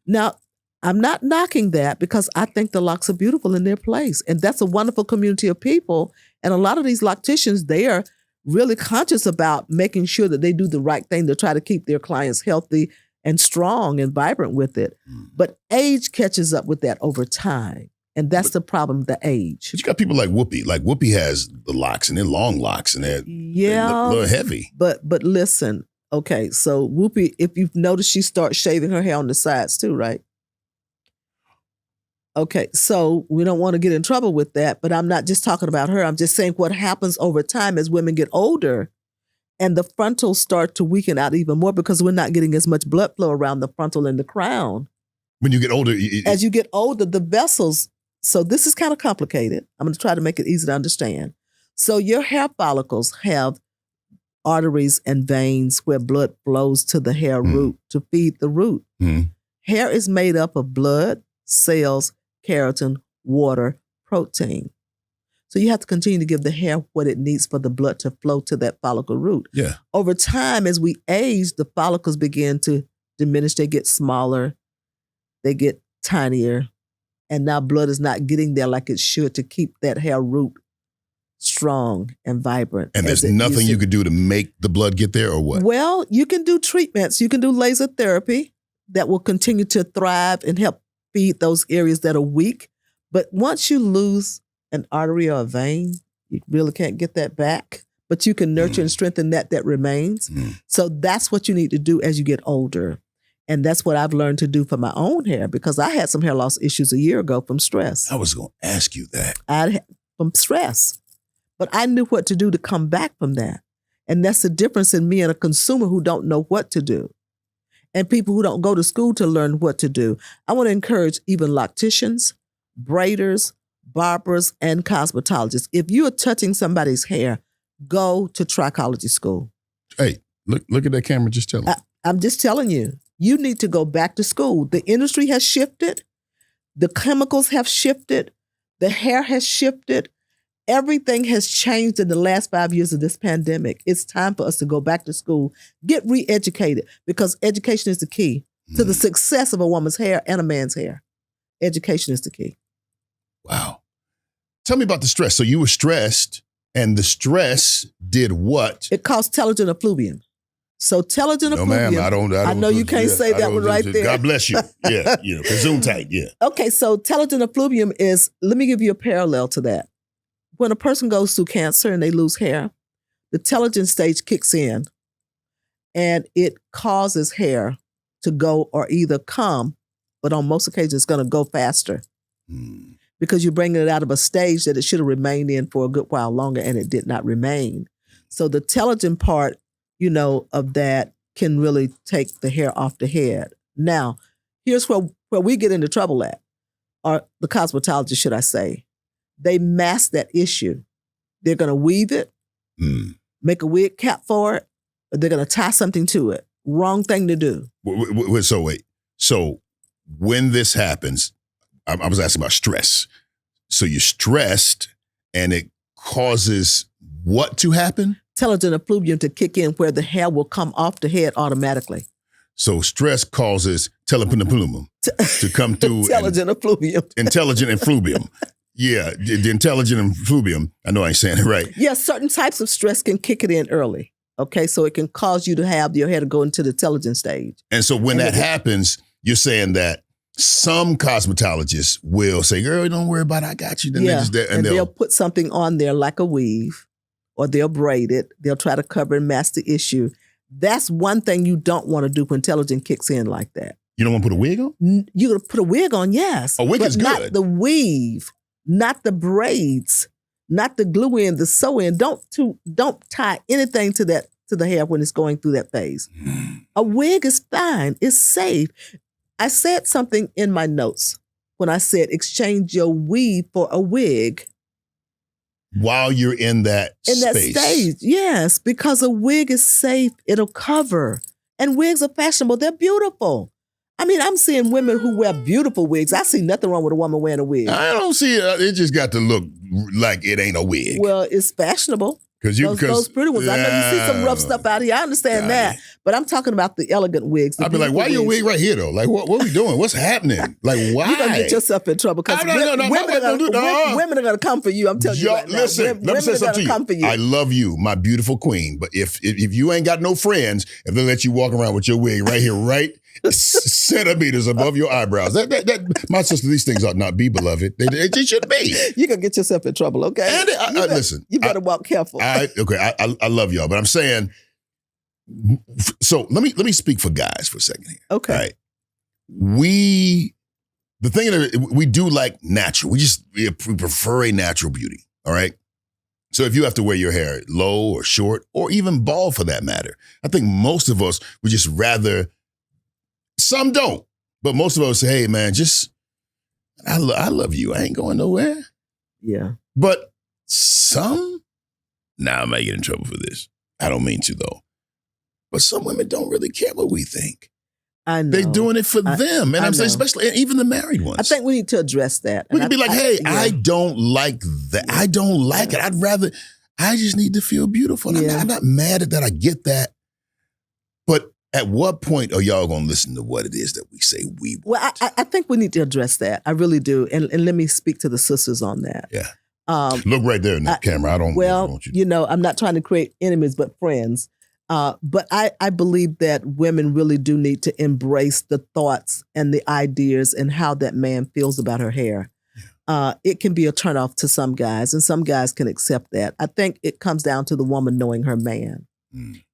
Now, I'm not knocking that because I think the locks are beautiful in their place. And that's a wonderful community of people. And a lot of these locticians, they are really conscious about making sure that they do the right thing to try to keep their clients healthy and strong and vibrant with it. But age catches up with that over time. And that's the problem, the age. But you got people like Whoopi. Like Whoopi has the locks, and they're long locks, and they look a little heavy. But listen, okay, so Whoopi, if you've noticed, she starts shaving her hair on the sides too, right? Okay, so we don't want to get in trouble with that, but I'm not just talking about her. I'm just saying what happens over time as women get older and the frontals start to weaken out even more because we're not getting as much blood flow around the frontal and the crown. When you get older. As you get older, the vessels, so this is kind of complicated. I'm going to try to make it easy to understand. So your hair follicles have arteries and veins where blood flows to the hair root to feed the root. Hair is made up of blood, cells, keratin, water, protein. So you have to continue to give the hair what it needs for the blood to flow to that follicle root. Yeah. Over time, as we age, the follicles begin to diminish. They get smaller. They get tinier. And now blood is not getting there like it should to keep that hair root strong and vibrant. And there's nothing you could do to make the blood get there or what? Well, you can do treatments. You can do laser therapy that will continue to thrive and help feed those areas that are weak. But once you lose an artery or a vein, you really can't get that back. But you can nurture and strengthen that remains. So that's what you need to do as you get older. And that's what I've learned to do for my own hair because I had some hair loss issues a year ago from stress. I was going to ask you that. From stress. But I knew what to do to come back from that. And that's the difference in me and a consumer who don't know what to do. And people who don't go to school to learn what to do. I want to encourage even locticians, braiders, barbers, and cosmetologists. If you are touching somebody's hair, go to trichology school. Hey, look at that camera. Just tell them. I'm just telling you. You need to go back to school. The industry has shifted. The chemicals have shifted. The hair has shifted. Everything has changed in the last 5 years of this pandemic. It's time for us to go back to school, get re-educated, because education is the key to the success of a woman's hair and a man's hair. Education is the key. Wow. Tell me about the stress. So you were stressed, and the stress did what? It caused telogen effluvium. So telogen effluvium. No, ma'am, I know you can't say that one right there. God bless you. Yeah, Gesundheit, yeah. Okay, so telogen effluvium is, let me give you a parallel to that. When a person goes through cancer and they lose hair, the telogen stage kicks in and it causes hair to go or either come, but on most occasions it's going to go faster because you're bringing it out of a stage that it should have remained in for a good while longer and it did not remain. So the telogen part of that can really take the hair off the head. Now, here's where we get into trouble at, or the cosmetologist, should I say. They mask that issue. They're going to weave it, make a wig cap for it, or they're going to tie something to it. Wrong thing to do. So when this happens, I was asking about stress. So you're stressed and it causes what to happen? Intelligent effluvium to kick in where the hair will come off the head automatically. So stress causes telepinapulum to come through. Intelligent effluvium. Intelligent effluvium. Yeah, the intelligent effluvium. I know I ain't saying it right. Yeah, certain types of stress can kick it in early. Okay, so it can cause you to have your hair to go into the intelligent stage. And so when that happens, you're saying that some cosmetologists will say, girl, don't worry about it, I got you. Then and they'll put something on there like a weave, or they'll braid it. They'll try to cover and mask the issue. That's one thing you don't want to do when intelligent kicks in like that. You don't want to put a wig on? You're going to put a wig on, yes. A wig is good. Not the weave, not the braids, not the glue in, the sew in. Don't tie anything to the hair when it's going through that phase. A wig is fine. It's safe. I said something in my notes when I said exchange your weave for a wig. While you're in that space. In that stage, yes, because a wig is safe. It'll cover. And wigs are fashionable. They're beautiful. I mean, I'm seeing women who wear beautiful wigs. I see nothing wrong with a woman wearing a wig. I don't see it. It just got to look like it ain't a wig. Well, it's fashionable. Those pretty ones. I know you see some rough stuff out here. I understand that. But I'm talking about the elegant wigs. I'd be like, why your wig right here, though? Like, what are we doing? What's happening? Like, why? You're going to get yourself in trouble because women are going to come for you. I'm telling you right listen, now. Let me say something to come for you. I love you, my beautiful queen. But if you ain't got no friends, if they let you walk around with your wig right here, right centimeters above your eyebrows, that my sister, these things ought not be, beloved. They should be. You're going to get yourself in trouble, okay? And listen. You better walk careful. I love y'all, but I'm saying, so let me speak for guys for a second here. Okay. All right. We do like natural. We prefer a natural beauty. All right. So if you have to wear your hair low or short or even bald for that matter, I think most of us would just rather, some don't, but most of us say, hey man, I love you. I ain't going nowhere. Yeah. But some, now I might get in trouble for this. I don't mean to though. But some women don't really care what we think. I know. They're doing it for them. And I'm saying, especially, even the married ones. I think we need to address that. We can be like, hey, I don't like that. I don't like it. I just need to feel beautiful. And I'm not mad at that. I get that. But at what point are y'all going to listen to what it is that we say we want? Well, I think we need to address that. I really do. And let me speak to the sisters on that. Yeah. Look right there in that camera. I don't want you. I'm not trying to create enemies, but friends. But I believe that women really do need to embrace the thoughts and the ideas and how that man feels about her hair. It can be a turnoff to some guys, and some guys can accept that. I think it comes down to the woman knowing her man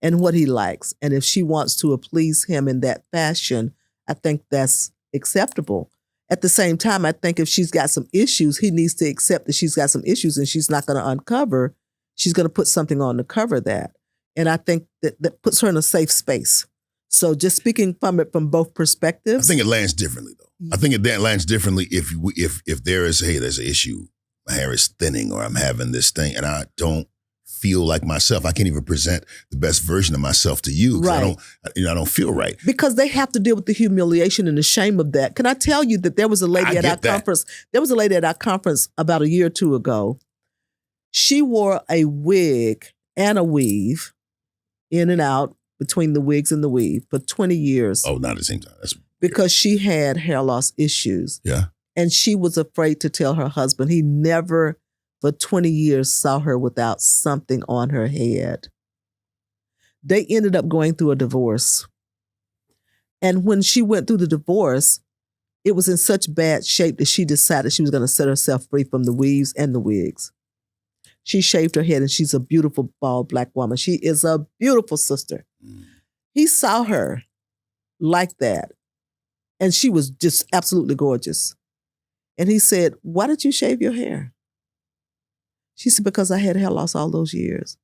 and what he likes. And if she wants to please him in that fashion, I think that's acceptable. At the same time, I think if she's got some issues, he needs to accept that she's got some issues and she's not going to uncover. She's going to put something on to cover that. And I think that puts her in a safe space. So just speaking from it from both perspectives. I think it lands differently, though. I think it lands differently if there's an issue. My hair is thinning or I'm having this thing and I don't feel like myself. I can't even present the best version of myself to you. Right. I don't feel right. Because they have to deal with the humiliation and the shame of that. Can I tell you that there was a lady at our conference? There was a lady at our conference about a year or two ago. She wore a wig and a weave in and out between the wigs and the weave for 20 years. Oh, not at the same time. That's because she had hair loss issues. Yeah. And she was afraid to tell her husband. He never, for 20 years, saw her without something on her head. They ended up going through a divorce. And when she went through the divorce, it was in such bad shape that she decided she was going to set herself free from the weaves and the wigs. She shaved her head and she's a beautiful, bald black woman. She is a beautiful sister. He saw her like that. And she was just absolutely gorgeous. And he said, why did you shave your hair? She said, because I had hair loss all those years.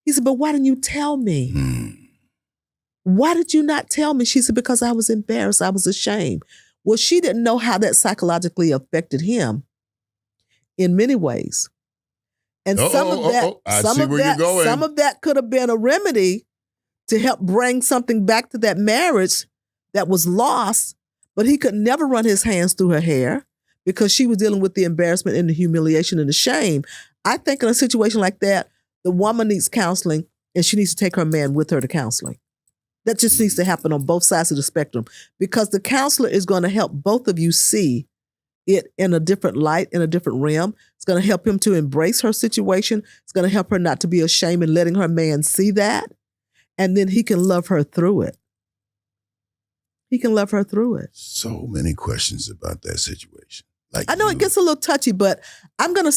He said, but why didn't you tell me? Why did you not tell me? She said, because I was embarrassed. I was ashamed. Well, she didn't know how that psychologically affected him in many ways. And some of that could have been a remedy to help bring something back to that marriage that was lost, but he could never run his hands through her hair because she was dealing with the embarrassment and the humiliation and the shame. I think in a situation like that, the woman needs counseling and she needs to take her man with her to counseling. That just needs to happen on both sides of the spectrum because the counselor is going to help both of you see it in a different light, in a different realm. It's going to help him to embrace her situation. It's going to help her not to be ashamed and letting her man see that. And then he can love her through it. He can love her through it. So many questions about that situation. Like I know it gets a little touchy, but I'm gonna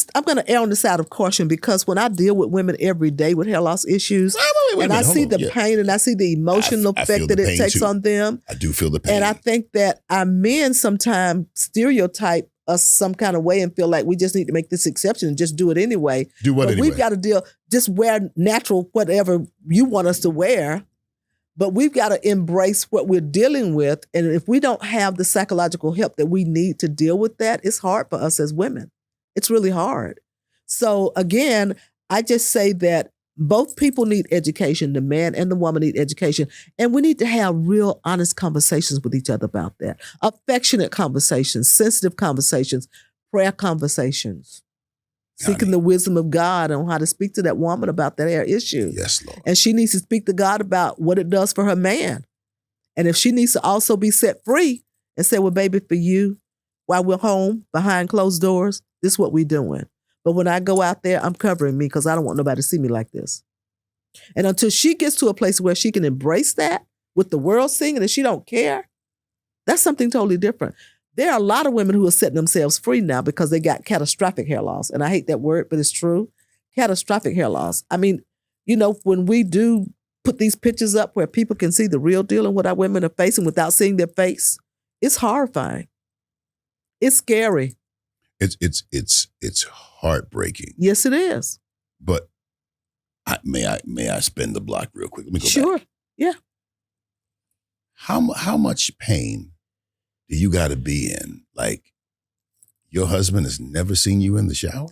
err on the side of caution because when I deal with women every day with hair loss issues, and I see the pain and I see the emotional effect that it takes on them. I do feel the pain. And I think that our men sometimes stereotype us some kind of way and feel like we just need to make this exception and just do it anyway. Do what anyway? We've got to just wear natural whatever you want us to wear. But we've got to embrace what we're dealing with. And if we don't have the psychological help that we need to deal with that, it's hard for us as women. It's really hard. So again, I just say that both people need education. The man and the woman need education. And we need to have real honest conversations with each other about that. Affectionate conversations, sensitive conversations, prayer conversations. Seeking the wisdom of God on how to speak to that woman about that hair issue. Yes, Lord. And she needs to speak to God about what it does for her man. And if she needs to also be set free and say, well, baby, for you, while we're home behind closed doors, this is what we're doing. But when I go out there, I'm covering me because I don't want nobody to see me like this. And until she gets to a place where she can embrace that with the world seeing it and she don't care, that's something totally different. There are a lot of women who are setting themselves free now because they got catastrophic hair loss. And I hate that word, but it's true. Catastrophic hair loss. I mean, you know, when we do put these pictures up where people can see the real deal and what our women are facing without seeing their face, it's horrifying. It's scary. It's heartbreaking. Yes, it is. But may I spin the block real quick? Let me go Sure. back. Yeah. How much pain do you got to be in? Like, your husband has never seen you in the shower?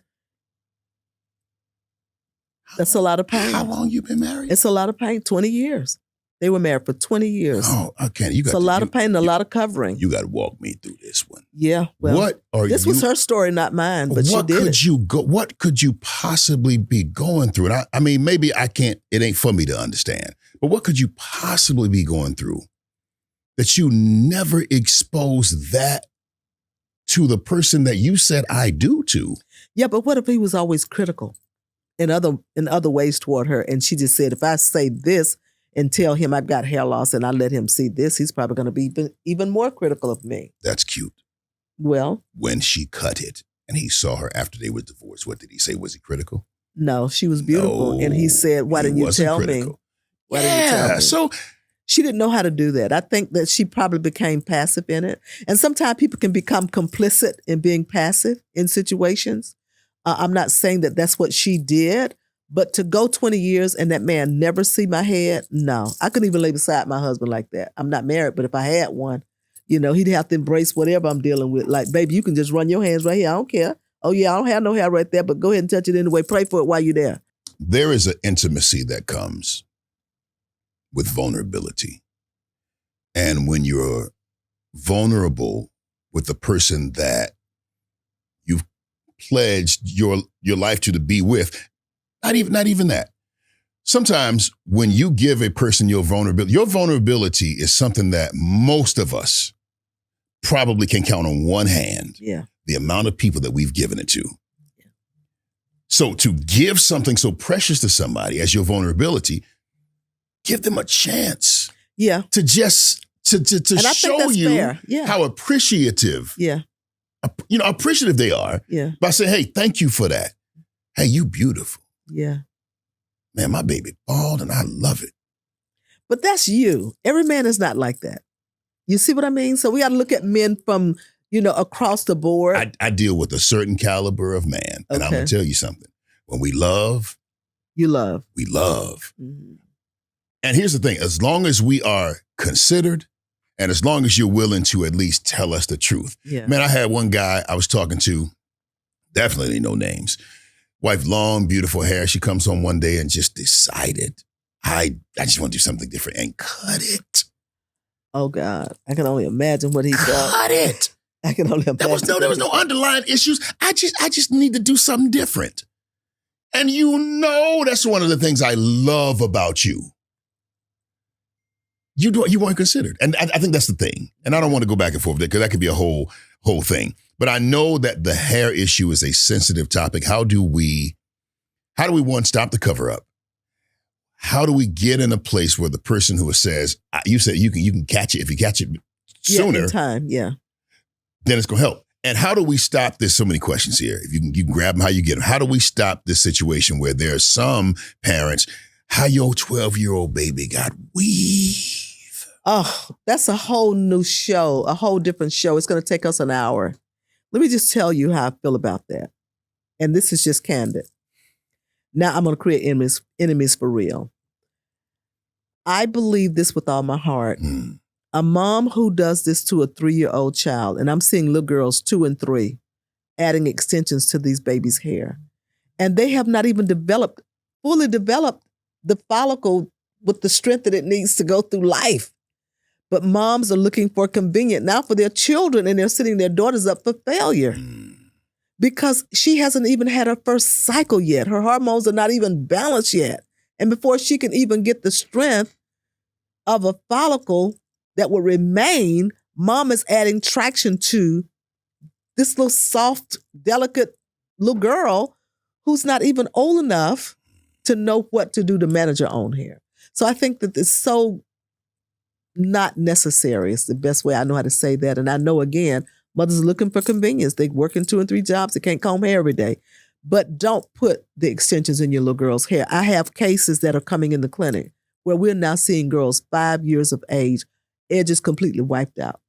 That's a lot of pain. How long you been married? It's a lot of pain. 20 years. They were married for 20 years. Oh, I can't. It's a lot of pain and a lot of covering. You got to walk me through this one. Yeah. Well, this was her story, not mine, but she did it. What could you possibly be going through? And I mean, maybe I can't, it ain't for me to understand, but what could you possibly be going through that you never exposed that to the person that you said I do to? Yeah, but what if he was always critical in other ways toward her, and she just said, if I say this and tell him I've got hair loss and I let him see this, he's probably going to be even more critical of me. That's cute. Well, when she cut it and he saw her after they were divorced, what did he say? Was he critical? No, she was beautiful. And he said, why didn't you tell me? Why didn't you tell me? So she didn't know how to do that. I think that she probably became passive in it. And sometimes people can become complicit in being passive in situations. I'm not saying that that's what she did, but to go 20 years and that man never see my head, no. I couldn't even lay beside my husband like that. I'm not married, but if I had one, you know, he'd have to embrace whatever I'm dealing with. Like, baby, you can just run your hands right here. I don't care. Oh, yeah, I don't have no hair right there, but go ahead and touch it anyway. Pray for it while you're there. There is an intimacy that comes with vulnerability. And when you're vulnerable with the person that you've pledged your life to be with, not even that. Sometimes when you give a person your vulnerability is something that most of us probably can count on one hand. Yeah. The amount of people that we've given it to. Yeah. So to give something so precious to somebody as your vulnerability, give them a chance. Yeah. To just to show you how appreciative. Yeah. Appreciative they are. Yeah. By saying, hey, thank you for that. Hey, you beautiful. Yeah. Man, my baby bald and I love it. But that's you. Every man is not like that. You see what I mean? So we got to look at men from, across the board. I deal with a certain caliber of man. And I'm going to tell you something. When we love. You love. We love. Mm-hmm. And here's the thing, as long as we are considered and as long as you're willing to at least tell us the truth. Yeah. Man, I had one guy I was talking to, definitely no names, wife, long, beautiful hair. She comes home one day and just decided, I just want to do something different and cut it. Oh God, I can only imagine what he felt. Cut it. I can only imagine. There was no underlying issues. I just need to do something different. And that's one of the things I love about you. You weren't considered. And I think that's the thing. And I don't want to go back and forth because that could be a whole thing. But I know that the hair issue is a sensitive topic. How do we one, stop the cover up? How do we get in a place where the person who says, you said you can catch it if you catch it sooner, in time, yeah, then it's going to help. And how do we stop? There's so many questions here. If you can grab them, how you get them. How do we stop this situation where there are some parents, how your 12-year-old baby got weave? Oh, that's a whole new show, a whole different show. It's going to take us an hour. Let me just tell you how I feel about that. And this is just candid. Now I'm going to create enemies for real. I believe this with all my heart. A mom who does this to a 3-year-old child, and I'm seeing little girls 2 and 3, adding extensions to these babies' hair. And they have not even fully developed the follicle with the strength that it needs to go through life. But moms are looking for convenient now for their children, and they're setting their daughters up for failure because she hasn't even had her first cycle yet. Her hormones are not even balanced yet. And before she can even get the strength of a follicle that will remain, mom is adding traction to this little soft, delicate little girl who's not even old enough to know what to do to manage her own hair. So I think that it's so not necessary. It's the best way I know how to say that. And I know, again, mothers are looking for convenience. They work in 2 and 3 jobs. They can't comb hair every day. But don't put the extensions in your little girl's hair. I have cases that are coming in the clinic where we're now seeing girls 5 years of age, edges completely wiped out.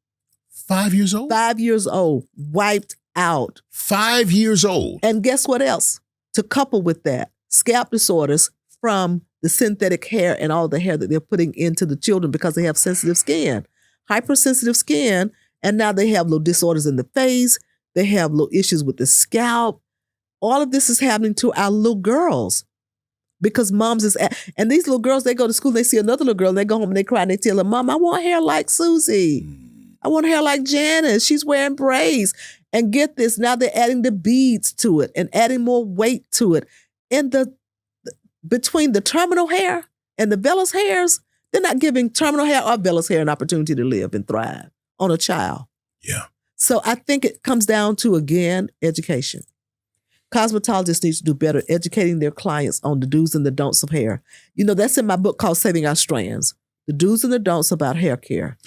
5 years old? 5 years old, wiped out. 5 years old. And guess what else? To couple with that, scalp disorders from the synthetic hair and all the hair that they're putting into the children because they have sensitive skin, hypersensitive skin, and now they have little disorders in the face. They have little issues with the scalp. All of this is happening to our little girls because moms and these little girls, they go to school, they see another little girl, and they go home and they cry and they tell her, Mom, I want hair like Susie. I want hair like Janice. She's wearing braids. And get this, now they're adding the beads to it and adding more weight to it. And between the terminal hair and the vellus hairs, they're not giving terminal hair or vellus hair an opportunity to live and thrive on a child. Yeah. So I think it comes down to, again, education. Cosmetologists need to do better educating their clients on the do's and the don'ts of hair. That's in my book called Saving Our Strands. The do's and the don'ts about hair care.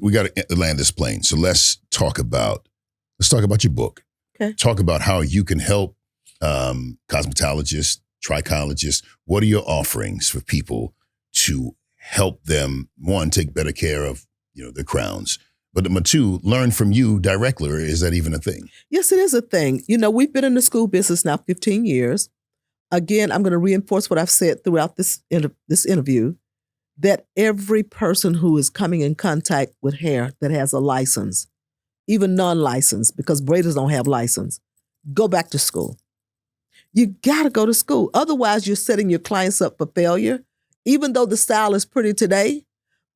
We got to land this plane. So let's talk about your book. Okay. Talk about how you can help cosmetologists, trichologists. What are your offerings for people to help them, one, take better care of their crowns, but number 2, learn from you directly? Or is that even a thing? Yes, it is a thing. We've been in the school business now 15 years. Again, I'm going to reinforce what I've said throughout this interview, that every person who is coming in contact with hair that has a license, even non-licensed, because braiders don't have license, go back to school. You got to go to school. Otherwise, you're setting your clients up for failure, even though the style is pretty today.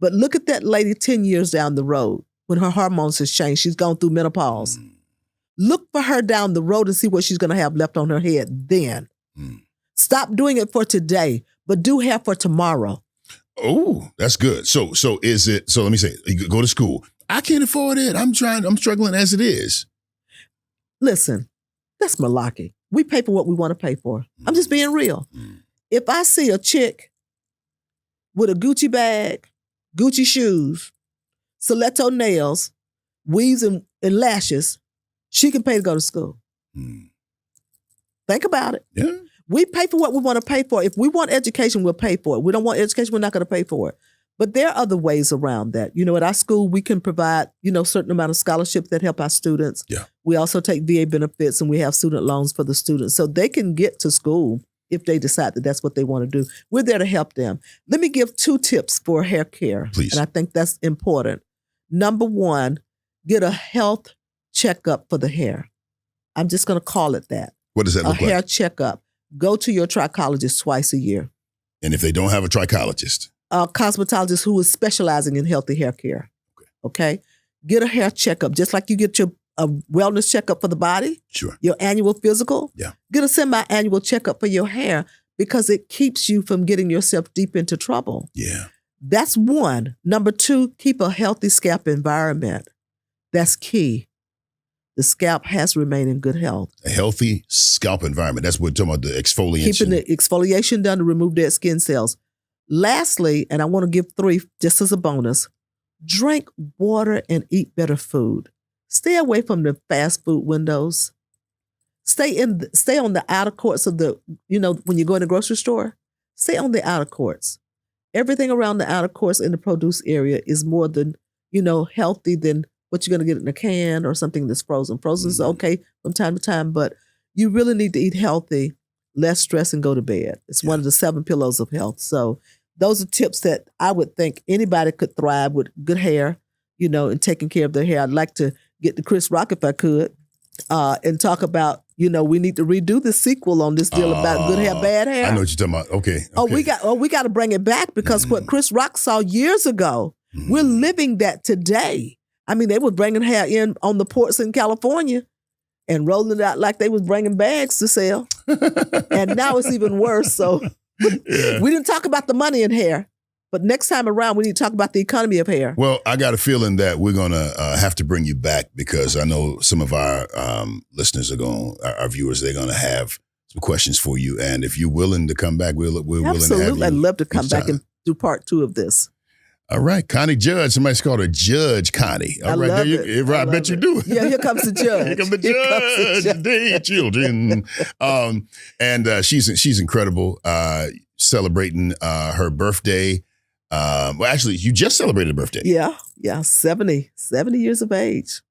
But look at that lady 10 years down the road when her hormones has changed. She's gone through menopause. Look for her down the road and see what she's going to have left on her head then. Stop doing it for today, but do hair for tomorrow. Oh, that's good. So is it, so let me say, you go to school. I can't afford it. I'm struggling as it is. Listen, that's malarkey. We pay for what we want to pay for. I'm just being real. If I see a chick with a Gucci bag, Gucci shoes, stiletto nails, weaves and lashes, she can pay to go to school. Think about it. Yeah. We pay for what we want to pay for. If we want education, we'll pay for it. We don't want education, we're not going to pay for it. But there are other ways around that. At our school, we can provide, certain amount of scholarships that help our students. Yeah. We also take VA benefits and we have student loans for the students. So they can get to school if they decide that that's what they want to do. We're there to help them. Let me give 2 tips for hair care. Please. And I think that's important. Number 1, get a health checkup for the hair. I'm just going to call it that. What does that look A hair like? checkup. Go to your trichologist twice a year. And if they don't have a trichologist? A cosmetologist who is specializing in healthy hair care. Okay? Get a hair checkup, just like you get a wellness checkup for the body. Sure. Your annual physical. Yeah. Get a semi-annual checkup for your hair because it keeps you from getting yourself deep into trouble. Yeah. That's 1. Number 2, keep a healthy scalp environment. That's key. The scalp has to remain in good health. A healthy scalp environment. That's what we're talking about, the exfoliation. Keeping the exfoliation done to remove dead skin cells. Lastly, and I want to give 3 just as a bonus, drink water and eat better food. Stay away from the fast food windows. Stay on the outer courts of the, when you go in the grocery store, stay on the outer courts. Everything around the outer courts in the produce area is more than, healthy than what you're going to get in a can or something that's frozen. Frozen is okay from time to time, but you really need to eat healthy, less stress, and go to bed. It's one of the 7 pillars of health. So those are tips that I would think anybody could thrive with good hair, and taking care of their hair. I'd like to get to Chris Rock if I could and talk about, we need to redo the sequel on this deal about good hair, bad hair. I know what you're talking about. Okay. We got to bring it back because what Chris Rock saw years ago, we're living that today. I mean, they were bringing hair in on the ports in California and rolling it out like they was bringing bags to sell. And now it's even worse. So we didn't talk about the money in hair. But next time around, we need to talk about the economy of hair. Well, I got a feeling that we're going to have to bring you back because I know some of our listeners our viewers, they're going to have some questions for you. And if you're willing to come back, we're willing to have you. Absolutely. I'd love to come back and do part 2 of this. All right. Connie Judge. Somebody's called her Judge Connie. All right. Love it. I bet you do. Yeah, here comes the judge. Here comes the judge. Day children. And she's incredible. Celebrating her birthday. Well, actually, you just celebrated a birthday. Yeah, 70 years of age.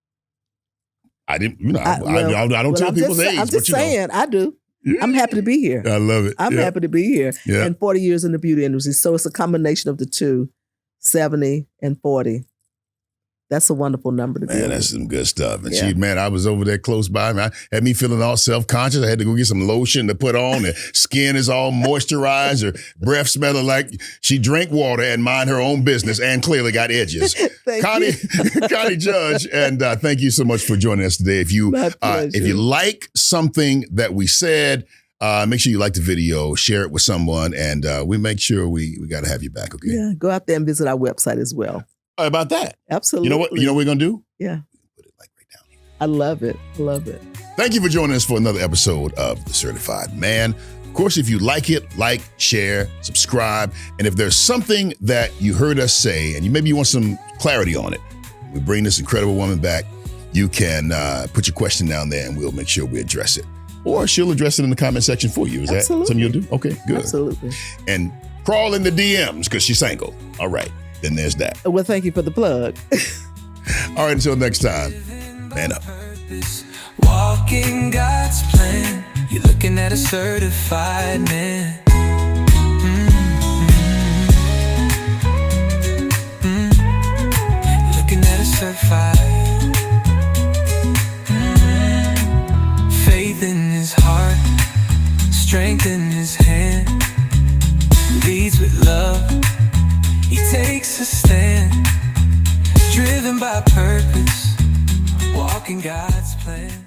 I didn't, I don't tell people's age. I'm just saying, I do. Yeah. I'm happy to be here. I love it. I'm happy to be here. Yeah. And 40 years in the beauty industry. So it's a combination of the 2, 70 and 40. That's a wonderful number to be. Man, that's some good stuff. And I was over there close by. Man, had me feeling all self-conscious. I had to go get some lotion to put on. Her skin is all moisturized. Her breath smelling like she drank water and mind her own business and clearly got edges. Connie Judge, and thank you so much for joining us today. If you like something that we said, make sure you like the video, share it with someone, and we make sure we got to have you back. Okay? Yeah, go out there and visit our website as well. How about that? Absolutely. You know what we're going to do? Yeah. Put it like right down here. I love it. Love it. Thank you for joining us for another episode of The Certified Man. Of course, if you like it, share, subscribe. And if there's something that you heard us say and maybe you want some clarity on it, we bring this incredible woman back. You can put your question down there and we'll make sure we address it. Or she'll address it in the comment section for you. Is that something you'll do? Okay, good. Absolutely. And crawl in the DMs because she's single. All right. Then there's that. Well, thank you for the plug. All right, until next time, man up. Walking God's plan. You're looking at a certified man. Looking at a certified. Faith in his heart, strength in his hand. Leads with love. He takes a stand, driven by purpose, walking God's plan.